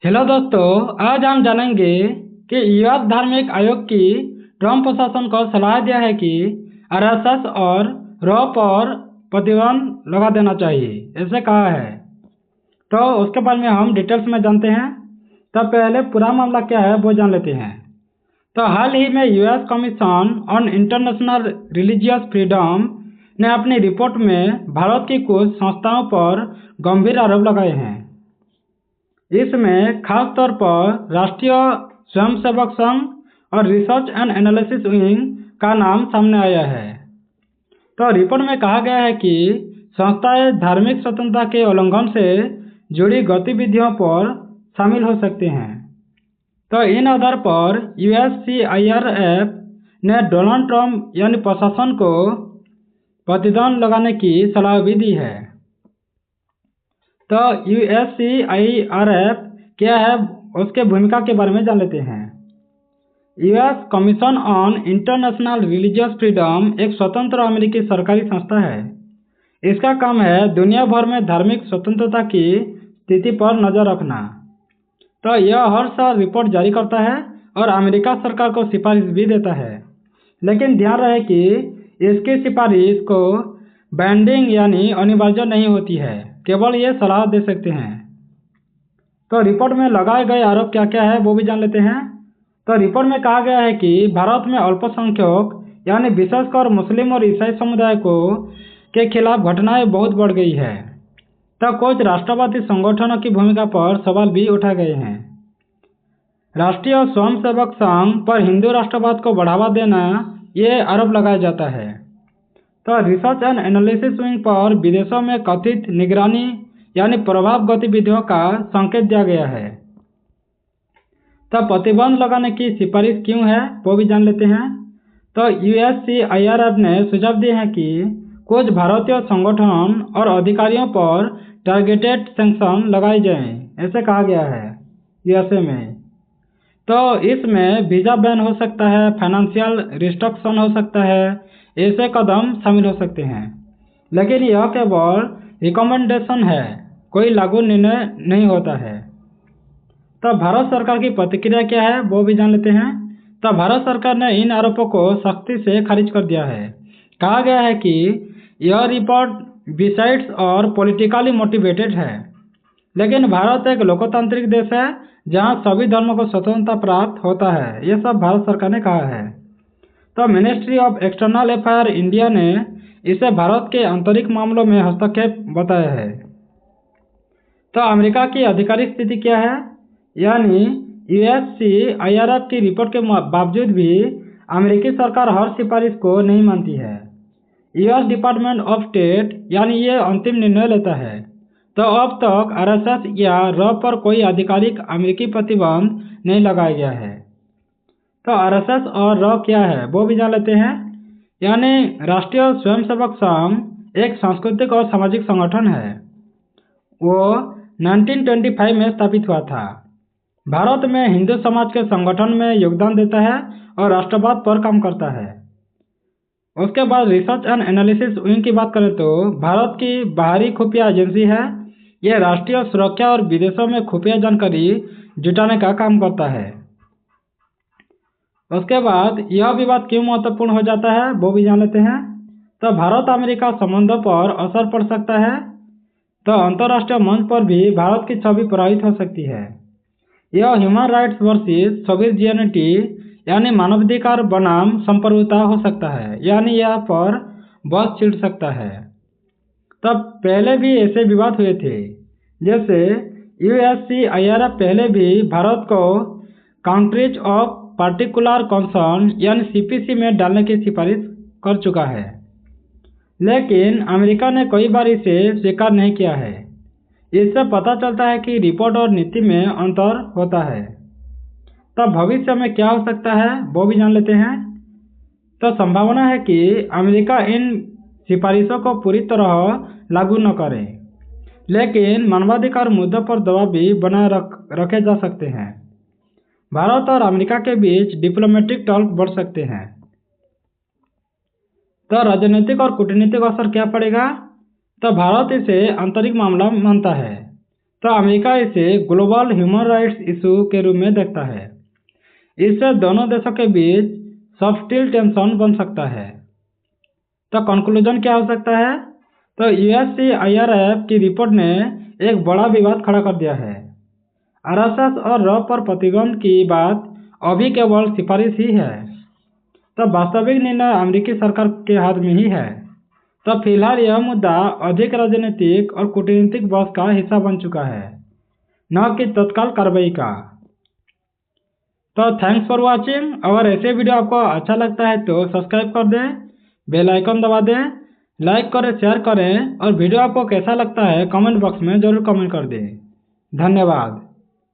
Hello दोस्तों, आज हम जानेंगे कि यूएस धार्मिक आयोग की ट्रम्प प्रशासन को सलाह दिया है कि आरएसएस और रॉ पर प्रतिबंध लगा देना चाहिए, ऐसे कहा है। तो उसके बारे में हम डिटेल्स में जानते हैं। तब पहले पूरा मामला क्या है वो जान लेते हैं। तो हाल ही में US commission on international religious freedom ने अपनी रिपोर्ट में भारत की कुछ संस्थाओं पर गंभीर आरोप लगाए हैं। इसमें खास तौर पर राष्ट्रीय स्वयंसेवक संघ और रिसर्च एंड एनालिसिस विंग का नाम सामने आया है। तो रिपोर्ट में कहा गया है कि संस्थाएं धार्मिक स्वतंत्रता के उल्लंघन से जुड़ी गतिविधियों पर शामिल हो सकते हैं। तो इन आधार पर यूएससीआईआरएफ ने डोनाल्ड ट्रंप यानी प्रशासन को प्रतिबंध लगाने की सलाह भी दी है। तो यूएससीआईआरएफ क्या है, उसके भूमिका के बारे में जान लेते हैं। US commission on international religious freedom एक स्वतंत्र अमेरिकी सरकारी संस्था है। इसका काम है दुनिया भर में धार्मिक स्वतंत्रता की स्थिति पर नजर रखना। तो यह हर साल रिपोर्ट जारी करता है और अमेरिका सरकार को सिफारिश भी देता है। लेकिन ध्यान रहे कि इसकी सिफारिश को बैंडिंग यानी अनिवार्य नहीं होती है, केवल ये सलाह दे सकते हैं। तो रिपोर्ट में लगाए गए आरोप क्या क्या है वो भी जान लेते हैं। तो रिपोर्ट में कहा गया है कि भारत में अल्पसंख्यक यानी विशेषकर मुस्लिम और ईसाई समुदाय को के खिलाफ घटनाएं बहुत बढ़ गई है। तो कुछ राष्ट्रवादी संगठनों की भूमिका पर सवाल भी उठाए गए हैं। राष्ट्रीय स्वयंसेवक संघ पर हिंदू राष्ट्रवाद को बढ़ावा देना ये आरोप लगाया जाता है। तो रिसर्च एंड एनालिसिस विंग पर विदेशों में कथित निगरानी यानी प्रभाव गतिविधियों का संकेत दिया गया है। तो प्रतिबंध लगाने की सिफारिश क्यों है वो भी जान लेते हैं। तो यूएससीआईआरएफ ने सुझाव दिए हैं कि कुछ भारतीय संगठन और अधिकारियों पर टारगेटेड सैंक्शन लगाए जाएं, ऐसे कहा गया है यूएसए में। तो इसमें वीजा बैन हो सकता है, फाइनेंशियल रिस्ट्रिक्शन हो सकता है, ऐसे कदम शामिल हो सकते हैं। लेकिन यह केवल रिकमेंडेशन है, कोई लागू निर्णय नहीं होता है। तो भारत सरकार की प्रतिक्रिया क्या है वो भी जान लेते हैं। तो भारत सरकार ने इन आरोपों को सख्ती से खारिज कर दिया है। कहा गया है कि यह रिपोर्ट बिसाइड्स और पॉलिटिकली मोटिवेटेड है। लेकिन भारत एक लोकतांत्रिक देश है जहां सभी धर्मों को स्वतंत्रता प्राप्त होता है, यह सब भारत सरकार ने कहा है। तो ministry of external affair India ने इसे भारत के आंतरिक मामलों में हस्तक्षेप बताया है। तो अमेरिका की आधिकारिक स्थिति क्या है, यानी यूएससीआईआरएफ की रिपोर्ट के बावजूद भी अमेरिकी सरकार हर सिफारिश को नहीं मानती है। यूएस डिपार्टमेंट ऑफ स्टेट यानी ये अंतिम निर्णय लेता है। तो अब तक आरएसएस या रॉ पर कोई आधिकारिक अमेरिकी प्रतिबंध नहीं लगाया गया है। तो आरएसएस और रॉ क्या है वो भी जान लेते हैं। यानी राष्ट्रीय स्वयंसेवक संघ एक सांस्कृतिक और सामाजिक संगठन है। वो 1925 में स्थापित हुआ था। भारत में हिंदू समाज के संगठन में योगदान देता है और राष्ट्रवाद पर काम करता है। उसके बाद रिसर्च एंड एनालिसिस विंग की बात करें तो भारत की बाहरी खुफिया एजेंसी है। यह राष्ट्रीय सुरक्षा और विदेशों में खुफिया जानकारी जुटाने का काम करता है। उसके बाद यह विवाद क्यों महत्वपूर्ण हो जाता है वो भी जान लेते हैं। तो भारत अमेरिका संबंधों पर असर पड़ सकता है। तो अंतर्राष्ट्रीय मंच पर भी भारत की छवि प्रभावित हो सकती है। यह ह्यूमन राइट्स वर्सेस सोविजियनिटी यानी मानवाधिकार बनाम संप्रभुता हो सकता है, यानी यह पर बस छिड़ सकता है। तब पहले भी ऐसे विवाद हुए थे, जैसे यूएससीआईआरएफ पहले भी भारत को कंट्रीज ऑफ पार्टिकुलर कंसर्न यानी सीपीसी में डालने की सिफारिश कर चुका है। लेकिन अमेरिका ने कई बार इसे स्वीकार नहीं किया है। इससे पता चलता है कि रिपोर्ट और नीति में अंतर होता है। तब भविष्य में क्या हो सकता है वो भी जान लेते हैं। तो संभावना है कि अमेरिका इन सिफारिशों को पूरी तरह लागू न करे, लेकिन मानवाधिकार मुद्दों पर दबाव भी बनाए रखे जा सकते हैं। भारत और अमेरिका के बीच डिप्लोमेटिक टॉक बढ़ सकते हैं। तो राजनीतिक और कूटनीतिक असर क्या पड़ेगा। तो भारत इसे आंतरिक मामला मानता है। तो अमेरिका इसे ग्लोबल ह्यूमन राइट्स इशू के रूप में देखता है। इससे दोनों देशों के बीच सब्टिल टेंशन बन सकता है। तो कंक्लूजन क्या हो सकता है? तो USCIRF की रिपोर्ट ने एक बड़ा विवाद खड़ा कर दिया है। आरएसएस और रॉ पर प्रतिबंध की बात अभी केवल सिफारिश ही है। तो वास्तविक निर्णय अमेरिकी सरकार के हाथ में ही है। तो फिलहाल यह मुद्दा अधिक राजनीतिक और कूटनीतिक बहस का हिस्सा बन चुका है, न कि तत्काल कार्रवाई का। तो थैंक्स फॉर वॉचिंग। अगर ऐसे वीडियो आपको अच्छा लगता है तो सब्सक्राइब कर दें, बेल आइकन दबा दें, लाइक करें, शेयर करें और वीडियो आपको कैसा लगता है कमेंट बॉक्स में ज़रूर कमेंट कर दें। धन्यवाद।